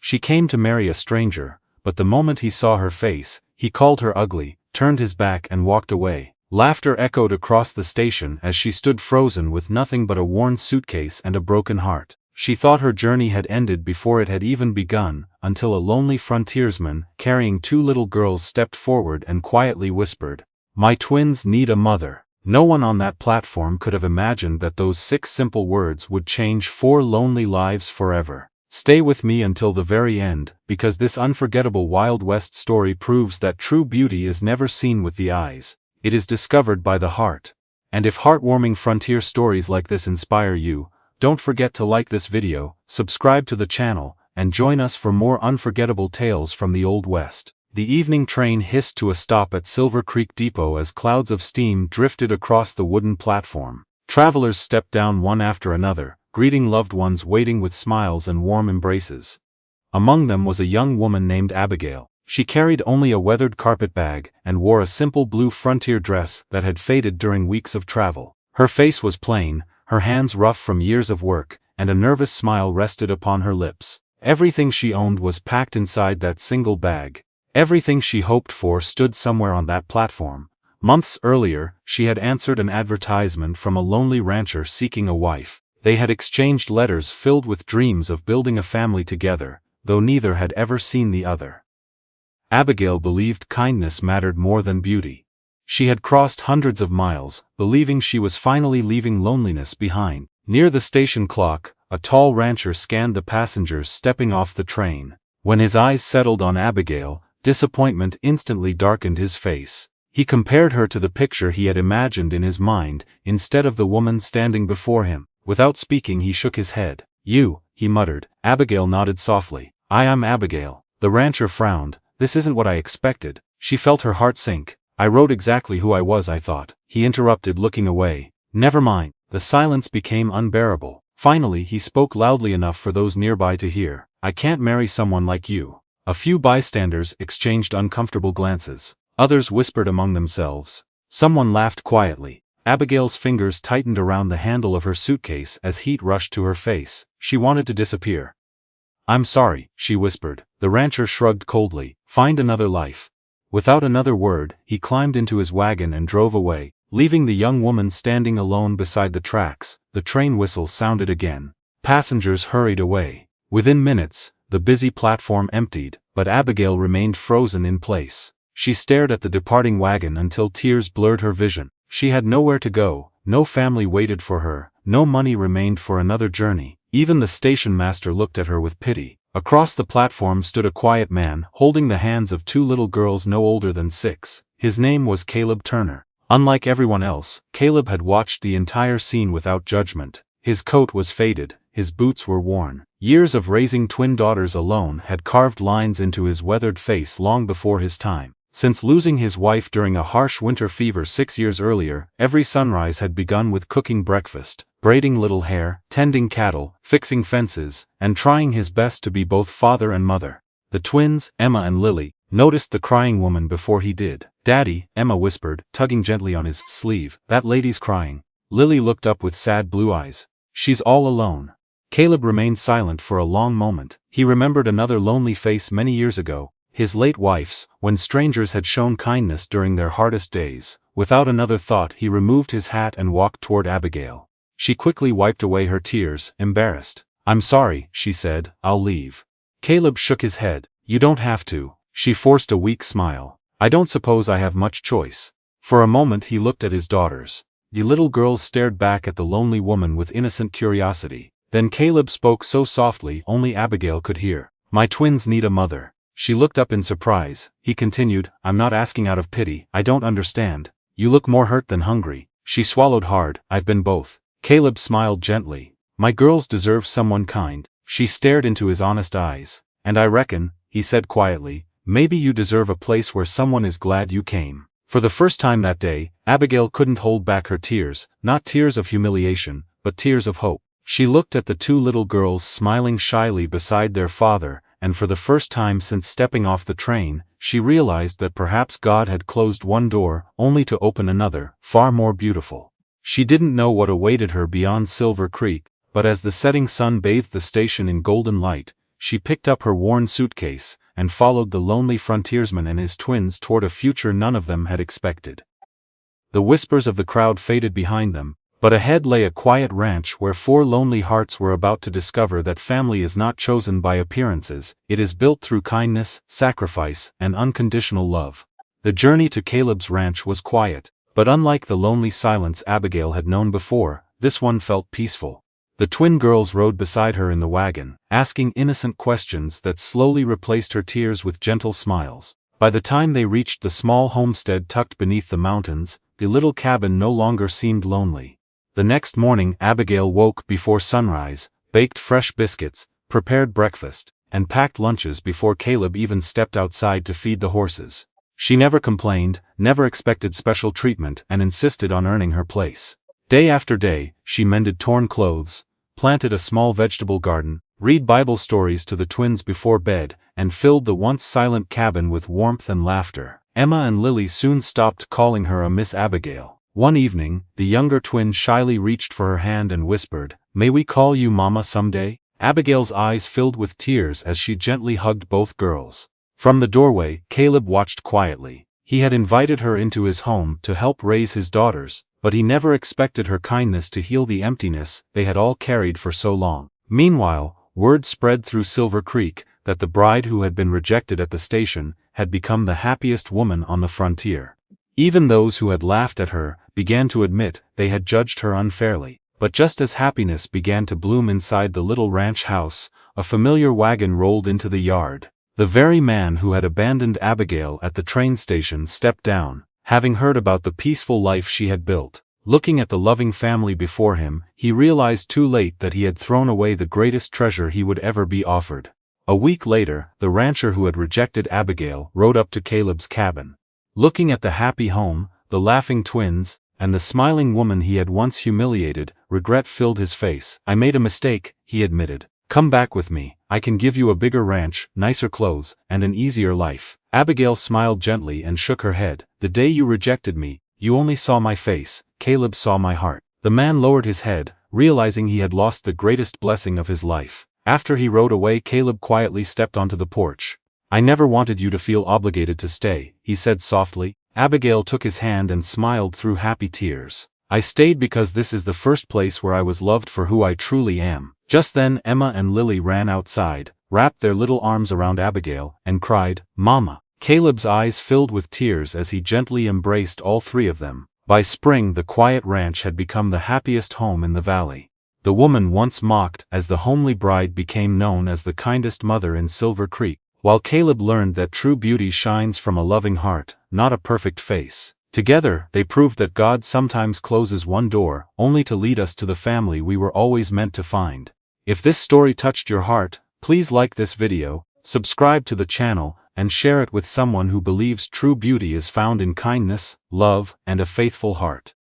She came to marry a stranger, but the moment he saw her face, he called her ugly, turned his back and walked away. Laughter echoed across the station as she stood frozen with nothing but a worn suitcase and a broken heart. She thought her journey had ended before it had even begun, until a lonely frontiersman, carrying 2 little girls, stepped forward and quietly whispered, "My twins need a mother." No one on that platform could have imagined that those 6 simple words would change 4 lonely lives forever. Stay with me until the very end, because this unforgettable Wild West story proves that true beauty is never seen with the eyes. It is discovered by the heart. And if heartwarming frontier stories like this inspire you, don't forget to like this video, subscribe to the channel, and join us for more unforgettable tales from the Old West. The evening train hissed to a stop at Silver Creek Depot as clouds of steam drifted across the wooden platform. Travelers stepped down one after another, greeting loved ones waiting with smiles and warm embraces. Among them was a young woman named Abigail. She carried only a weathered carpet bag and wore a simple blue frontier dress that had faded during weeks of travel. Her face was plain, her hands rough from years of work, and a nervous smile rested upon her lips. Everything she owned was packed inside that single bag. Everything she hoped for stood somewhere on that platform. Months earlier, she had answered an advertisement from a lonely rancher seeking a wife. They had exchanged letters filled with dreams of building a family together, though neither had ever seen the other. Abigail believed kindness mattered more than beauty. She had crossed hundreds of miles, believing she was finally leaving loneliness behind. Near the station clock, a tall rancher scanned the passengers stepping off the train. When his eyes settled on Abigail, disappointment instantly darkened his face. He compared her to the picture he had imagined in his mind, instead of the woman standing before him. Without speaking, he shook his head. "You," he muttered. Abigail nodded softly. "I am Abigail." The rancher frowned. "This isn't what I expected." She felt her heart sink. "I wrote exactly who I was, I thought." He interrupted, looking away. "Never mind." The silence became unbearable. Finally, he spoke loudly enough for those nearby to hear. "I can't marry someone like you." A few bystanders exchanged uncomfortable glances. Others whispered among themselves. Someone laughed quietly. Abigail's fingers tightened around the handle of her suitcase as heat rushed to her face. She wanted to disappear. "I'm sorry," she whispered. The rancher shrugged coldly. "Find another life." Without another word, he climbed into his wagon and drove away, leaving the young woman standing alone beside the tracks. The train whistle sounded again. Passengers hurried away. Within minutes, the busy platform emptied, but Abigail remained frozen in place. She stared at the departing wagon until tears blurred her vision. She had nowhere to go, no family waited for her, no money remained for another journey. Even the station master looked at her with pity. Across the platform stood a quiet man, holding the hands of 2 little girls no older than 6. His name was Caleb Turner. Unlike everyone else, Caleb had watched the entire scene without judgment. His coat was faded, his boots were worn. Years of raising twin daughters alone had carved lines into his weathered face long before his time. Since losing his wife during a harsh winter fever 6 years earlier, every sunrise had begun with cooking breakfast, braiding little hair, tending cattle, fixing fences, and trying his best to be both father and mother. The twins, Emma and Lily, noticed the crying woman before he did. "Daddy," Emma whispered, tugging gently on his sleeve, "that lady's crying." Lily looked up with sad blue eyes. "She's all alone." Caleb remained silent for a long moment. He remembered another lonely face many years ago. His late wife's, when strangers had shown kindness during their hardest days. Without another thought, he removed his hat and walked toward Abigail. She quickly wiped away her tears, embarrassed. "I'm sorry," she said, "I'll leave." Caleb shook his head. "You don't have to." She forced a weak smile. "I don't suppose I have much choice." For a moment he looked at his daughters. The little girls stared back at the lonely woman with innocent curiosity. Then Caleb spoke so softly only Abigail could hear. "My twins need a mother." She looked up in surprise. He continued, "I'm not asking out of pity. I don't understand. You look more hurt than hungry." She swallowed hard. "I've been both." Caleb smiled gently. "My girls deserve someone kind." She stared into his honest eyes. "And I reckon," he said quietly, "maybe you deserve a place where someone is glad you came." For the first time that day, Abigail couldn't hold back her tears, not tears of humiliation, but tears of hope. She looked at the 2 little girls smiling shyly beside their father, and for the first time since stepping off the train, she realized that perhaps God had closed one door, only to open another, far more beautiful. She didn't know what awaited her beyond Silver Creek, but as the setting sun bathed the station in golden light, she picked up her worn suitcase and followed the lonely frontiersman and his twins toward a future none of them had expected. The whispers of the crowd faded behind them, but ahead lay a quiet ranch where 4 lonely hearts were about to discover that family is not chosen by appearances, it is built through kindness, sacrifice, and unconditional love. The journey to Caleb's ranch was quiet, but unlike the lonely silence Abigail had known before, this one felt peaceful. The twin girls rode beside her in the wagon, asking innocent questions that slowly replaced her tears with gentle smiles. By the time they reached the small homestead tucked beneath the mountains, the little cabin no longer seemed lonely. The next morning Abigail woke before sunrise, baked fresh biscuits, prepared breakfast, and packed lunches before Caleb even stepped outside to feed the horses. She never complained, never expected special treatment, and insisted on earning her place. Day after day, she mended torn clothes, planted a small vegetable garden, read Bible stories to the twins before bed, and filled the once silent cabin with warmth and laughter. Emma and Lily soon stopped calling her a Miss Abigail. One evening, the younger twin shyly reached for her hand and whispered, "May we call you Mama someday?" Abigail's eyes filled with tears as she gently hugged both girls. From the doorway, Caleb watched quietly. He had invited her into his home to help raise his daughters, but he never expected her kindness to heal the emptiness they had all carried for so long. Meanwhile, word spread through Silver Creek that the bride who had been rejected at the station had become the happiest woman on the frontier. Even those who had laughed at her began to admit they had judged her unfairly. But just as happiness began to bloom inside the little ranch house, a familiar wagon rolled into the yard. The very man who had abandoned Abigail at the train station stepped down, having heard about the peaceful life she had built. Looking at the loving family before him, he realized too late that he had thrown away the greatest treasure he would ever be offered. A week later, the rancher who had rejected Abigail rode up to Caleb's cabin. Looking at the happy home, the laughing twins, and the smiling woman he had once humiliated, regret filled his face. "I made a mistake," he admitted. "Come back with me. I can give you a bigger ranch, nicer clothes, and an easier life." Abigail smiled gently and shook her head. "The day you rejected me, you only saw my face, Caleb saw my heart." The man lowered his head, realizing he had lost the greatest blessing of his life. After he rode away, Caleb quietly stepped onto the porch. "I never wanted you to feel obligated to stay," he said softly. Abigail took his hand and smiled through happy tears. "I stayed because this is the first place where I was loved for who I truly am." Just then Emma and Lily ran outside, wrapped their little arms around Abigail, and cried, "Mama." Caleb's eyes filled with tears as he gently embraced all 3 of them. By spring the quiet ranch had become the happiest home in the valley. The woman once mocked as the homely bride became known as the kindest mother in Silver Creek, while Caleb learned that true beauty shines from a loving heart, not a perfect face. Together, they proved that God sometimes closes one door, only to lead us to the family we were always meant to find. If this story touched your heart, please like this video, subscribe to the channel, and share it with someone who believes true beauty is found in kindness, love, and a faithful heart.